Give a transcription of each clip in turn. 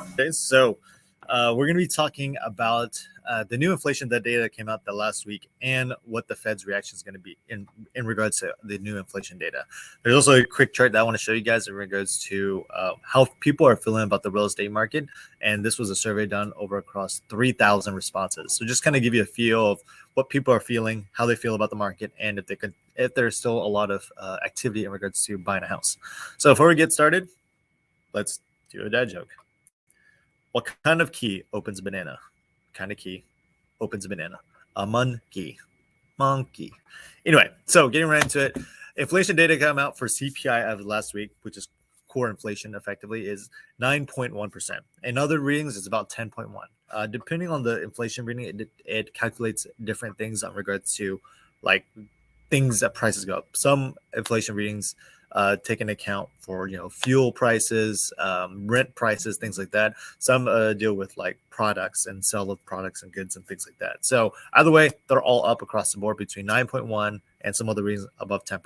Okay, so we're going to be talking about the new inflation data that came out the last week and what the Fed's reaction is going to be in regards to the new inflation data. There's also a quick chart that I want to show you guys in regards to how people are feeling about the real estate market. And this was a survey done over across 3,000 responses. So just kind of give you a feel of what people are feeling, how they feel about the market, and if there's still a lot of activity in regards to buying a house. So before we get started, let's do a dad joke. What kind of key opens a banana? Kind of key opens a banana? A mon-key. Monkey. Anyway, so getting right into it. Inflation data came out for CPI of last week, which is core inflation effectively, is 9.1%. In other readings, it's about 10.1. Depending on the inflation reading, it calculates different things in regards to like things that prices go up. Some inflation readings take into account for fuel prices, rent prices, things like that. Some deal with like products and sale of products and goods and things like that. So either way, they're all up across the board between 9.1 and some other reasons above 10%.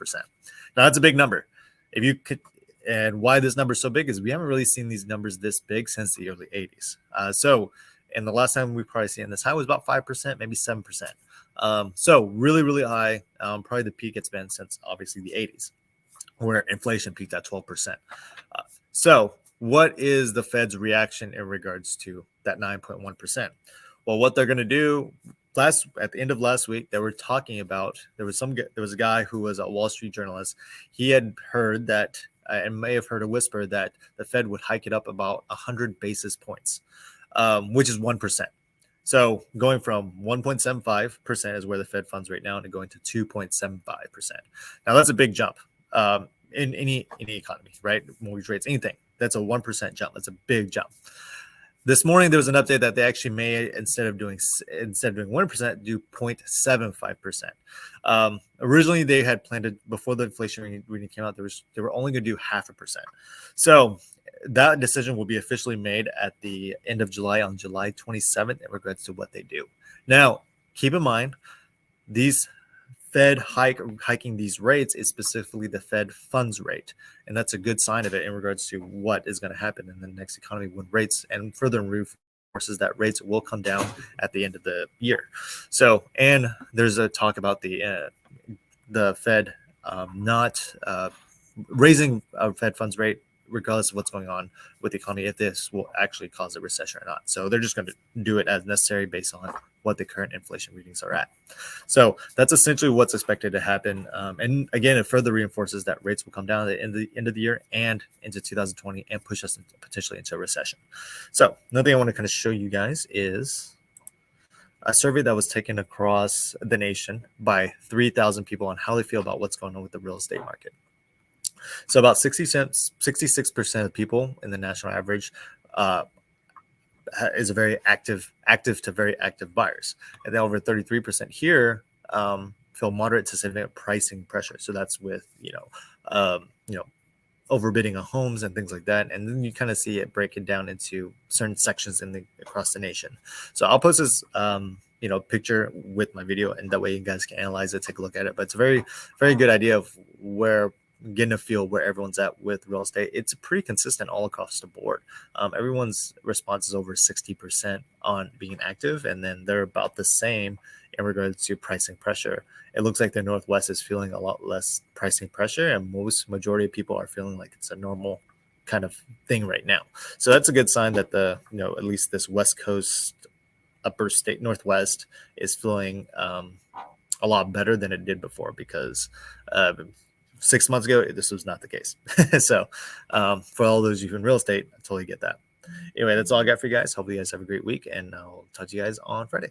Now that's a big number. If you could, and why this number is so big is we haven't really seen these numbers this big since the early 80s. And the last time we probably seen this high was about 5%, maybe 7%. So really, really high. Probably the peak it's been since obviously the 80s, where inflation peaked at 12%. So what is the Fed's reaction in regards to that 9.1%? Well, what they're going to do at the end of last week, they were talking about, there was a guy who was a Wall Street journalist. He had heard that, and may have heard a whisper that the Fed would hike it up about 100 basis points, which is 1%. So going from 1.75% is where the Fed funds right now, and going to 2.75%. Now that's a big jump. In any economy, right? Mortgage rates, anything. That's a 1% jump. That's a big jump. This morning there was an update that they actually may, instead of doing 1%, do 0.75%. Originally they had planned to, before the inflation reading came out, they were only going to do 0.5%. So that decision will be officially made at the end of July, on July 27th, in regards to what they do. Now, keep in mind, these Fed hiking these rates is specifically the Fed funds rate. And that's a good sign of it in regards to what is going to happen in the next economy when rates, and further reinforces that rates will come down at the end of the year. So, and there's a talk about the Fed not raising a Fed funds rate regardless of what's going on with the economy, if this will actually cause a recession or not. So they're just going to do it as necessary based on what the current inflation readings are at. So that's essentially what's expected to happen. And again, it further reinforces that rates will come down at the end of the year and into 2020 and push us potentially into a recession. So another thing I want to kind of show you guys is a survey that was taken across the nation by 3,000 people on how they feel about what's going on with the real estate market. So about 66% of people in the national average is a very active to very active buyers. And then over 33% here feel moderate to significant pricing pressure. So that's with, overbidding on homes and things like that. And then you kind of see it breaking down into certain sections across the nation. So I'll post this, picture with my video, and that way you guys can analyze it, take a look at it. But it's a very, very good idea of getting a feel where everyone's at with real estate. It's pretty consistent all across the board. Everyone's response is over 60% on being active, and then they're about the same in regards to pricing pressure. It looks like the Northwest is feeling a lot less pricing pressure, and majority of people are feeling like it's a normal kind of thing right now. So that's a good sign that at least this West Coast, upper state Northwest is feeling a lot better than it did before, because 6 months ago, this was not the case. So for all those of you in real estate, I totally get that. Anyway, that's all I got for you guys. Hopefully you guys have a great week, and I'll talk to you guys on Friday.